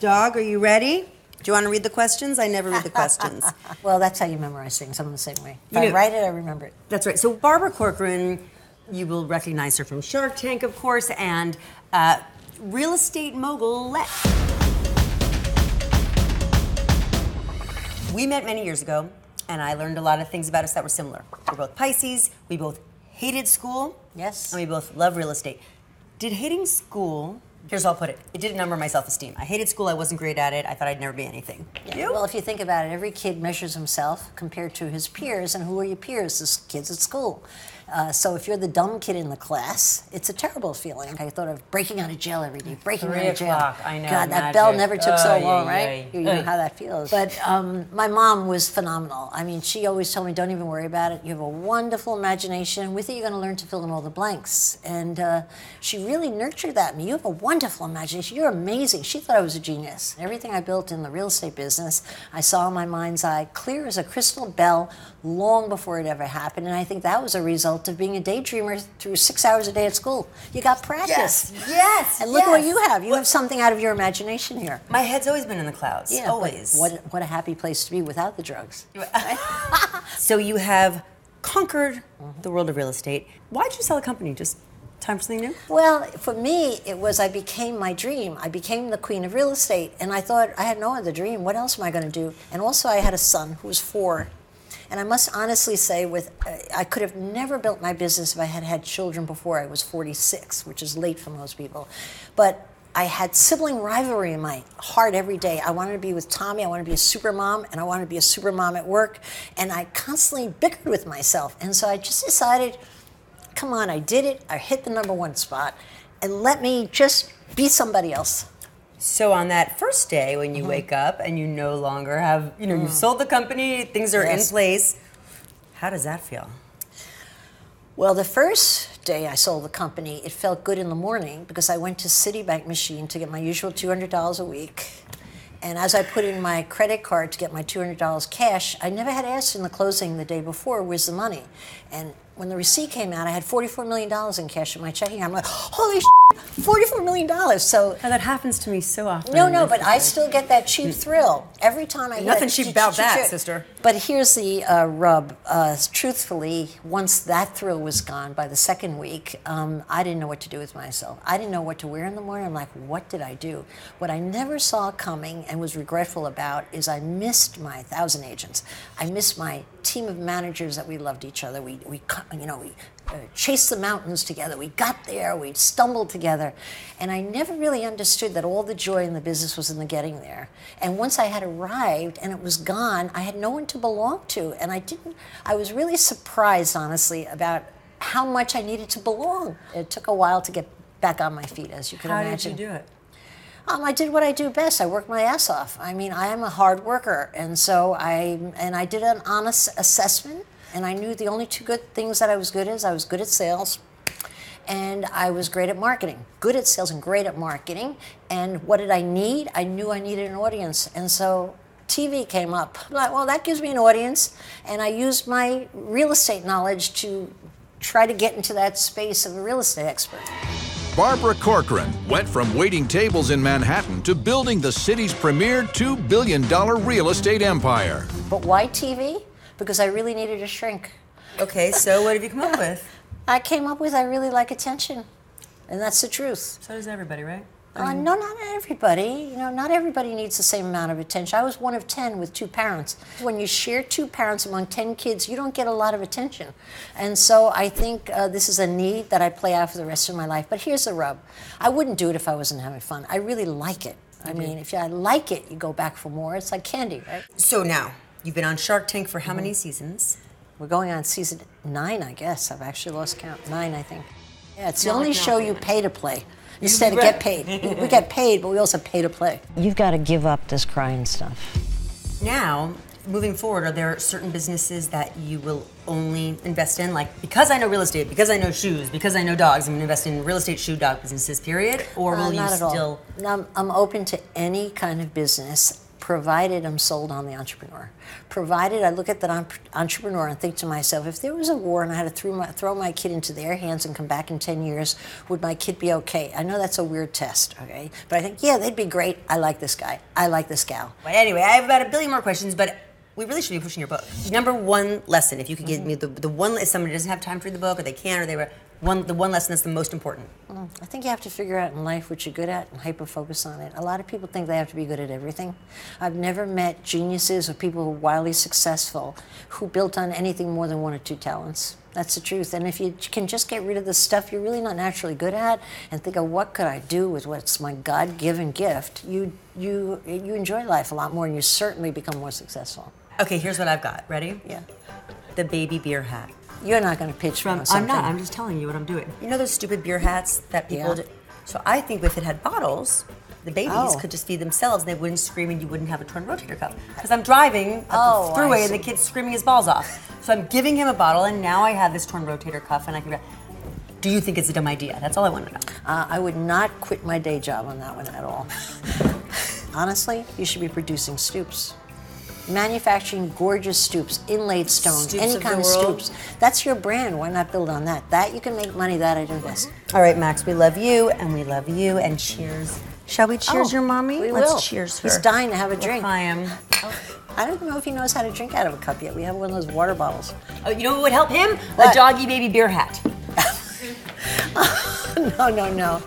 Dog, are you ready? Do you want to read the questions? I never read the questions. Well, that's how you memorize things. I'm the same way. If I write it, I remember it. That's right. So Barbara Corcoran, you will recognize her from Shark Tank, of course, and real estate mogul. We met many years ago, and I learned a lot of things about us that were similar. We're both Pisces. We both hated school. Yes. And we both love real estate. Did hating school... Here's how I'll put it. It didn't number my self-esteem. I hated school. I wasn't great at it. I thought I'd never be anything. Yeah. You? Well, if you think about it, every kid measures himself compared to his peers. And who are your peers? The kids at school. So if you're the dumb kid in the class, it's a terrible feeling. I thought of breaking out of jail every day, breaking out of jail. 3 o'clock, I know. God, that magic. bell never took so long, yeah, right? yeah. You know how that feels. But my mom was phenomenal. I mean, she always told me, don't even worry about it. You have a wonderful imagination. With it, you're going to learn to fill in all the blanks. And she really nurtured that in me. You have a wonderful imagination. You're amazing. She thought I was a genius. Everything I built in the real estate business, I saw in my mind's eye, clear as a crystal bell, long before it ever happened. And I think that was a result of being a daydreamer through 6 hours a day at school. You got practice. Yes. And look what you have. You have something out of your imagination here. My head's always been in the clouds. Yeah, always. What a happy place to be without the drugs. So you have conquered the world of real estate. Why'd you sell the company? Just time for something new? Well, for me, it was I became my dream. I became the queen of real estate. And I thought, I had no other dream. What else am I going to do? And also, I had a son who was 4. And I must honestly say, I could have never built my business if I had had children before I was 46, which is late for most people. But I had sibling rivalry in my heart every day. I wanted to be with Tommy. I wanted to be a super mom, and I wanted to be a super mom at work. And I constantly bickered with myself. And so I just decided, come on, I did it. I hit the #1 spot. And let me just be somebody else. So on that first day when you wake up and you no longer have, you've sold the company, things are in place, how does that feel? Well, the first day I sold the company, it felt good in the morning because I went to Citibank machine to get my usual $200 a week. And as I put in my credit card to get my $200 cash, I never had asked in the closing the day before, where's the money? And when the receipt came out, I had $44 million in cash in my checking. I'm like, holy shit, $44 million. So that happens to me so often. No, but I still get that cheap thrill. Every time I Nothing cheap about that, sister. But here's the rub. Truthfully, once that thrill was gone by the second week, I didn't know what to do with myself. I didn't know what to wear in the morning. I'm like, what did I do? What I never saw coming and was regretful about is I missed my 1,000 agents. I missed my team of managers that we loved each other. We chased the mountains together. We got there. We stumbled together. And I never really understood that all the joy in the business was in the getting there. And once I had arrived and it was gone, I had no one to belong to. And I was really surprised, honestly, about how much I needed to belong. It took a while to get back on my feet, as you can imagine. How did you do it? I did what I do best. I worked my ass off. I mean, I am a hard worker. And so I did an honest assessment. And I knew the only 2 good things that I was good at is I was good at sales and I was great at marketing. Good at sales and great at marketing. And what did I need? I knew I needed an audience. And so TV came up. I'm like, well, that gives me an audience. And I used my real estate knowledge to try to get into that space of a real estate expert. Barbara Corcoran went from waiting tables in Manhattan to building the city's premier $2 billion real estate empire. But why TV? Because I really needed a shrink. Okay, so what have you come up with? I came up with I really like attention. And that's the truth. So does everybody, right? No, not everybody. Not everybody needs the same amount of attention. I was one of 10 with 2 parents. When you share 2 parents among 10 kids, you don't get a lot of attention. And so I think this is a need that I play out for the rest of my life. But here's the rub. I wouldn't do it if I wasn't having fun. I really like it. I mean, if I like it, you go back for more. It's like candy, right? So now, you've been on Shark Tank for how many seasons? We're going on season 9, I guess. I've actually lost count. 9, I think. Yeah, it's the only show you pay to play instead of get paid. We get paid, but we also pay to play. You've got to give up this crying stuff. Now, moving forward, are there certain businesses that you will only invest in? Like, because I know real estate, because I know shoes, because I know dogs, I'm going to invest in real estate, shoe, dog businesses, period? Or will you not at still... all. I'm open to any kind of business, provided I'm sold on the entrepreneur. Provided I look at that entrepreneur and think to myself, if there was a war and I had to throw my kid into their hands and come back in 10 years, would my kid be okay? I know that's a weird test, okay? But I think, yeah, they'd be great. I like this guy. I like this gal. But anyway, I have about a billion more questions, but we really should be pushing your book. Number one lesson, if you could give me the one, if somebody doesn't have time to read the book, or they can't, or they were, the one lesson that's the most important. I think you have to figure out in life what you're good at and hyper-focus on it. A lot of people think they have to be good at everything. I've never met geniuses or people who are wildly successful who built on anything more than one or two talents. That's the truth. And if you can just get rid of the stuff you're really not naturally good at and think of what could I do with what's my God-given gift, you enjoy life a lot more and you certainly become more successful. Okay, here's what I've got. Ready? Yeah. The baby beer hat. You're not going to pitch from something. I'm not. I'm just telling you what I'm doing. You know those stupid beer hats that people do? So I think if it had bottles, the babies could just feed themselves and they wouldn't scream and you wouldn't have a torn rotator cuff. Because I'm driving up the thruway and the kid's screaming his balls off. So I'm giving him a bottle and now I have this torn rotator cuff and I can... Do you think it's a dumb idea? That's all I want to know. I would not quit my day job on that one at all. Honestly, you should be producing Stoops. Manufacturing gorgeous stoops, inlaid stones, Stoops any kind of stoops. That's your brand. Why not build on that? That you can make money, that I'd invest. All right, Max, we love you and we love you and cheers. Shall we cheers your mommy? We Let's will. cheers her. He's dying to have a drink. I am. I don't know if he knows how to drink out of a cup yet. We have one of those water bottles. Oh, you know what would help him? What? A doggy baby beer hat. No.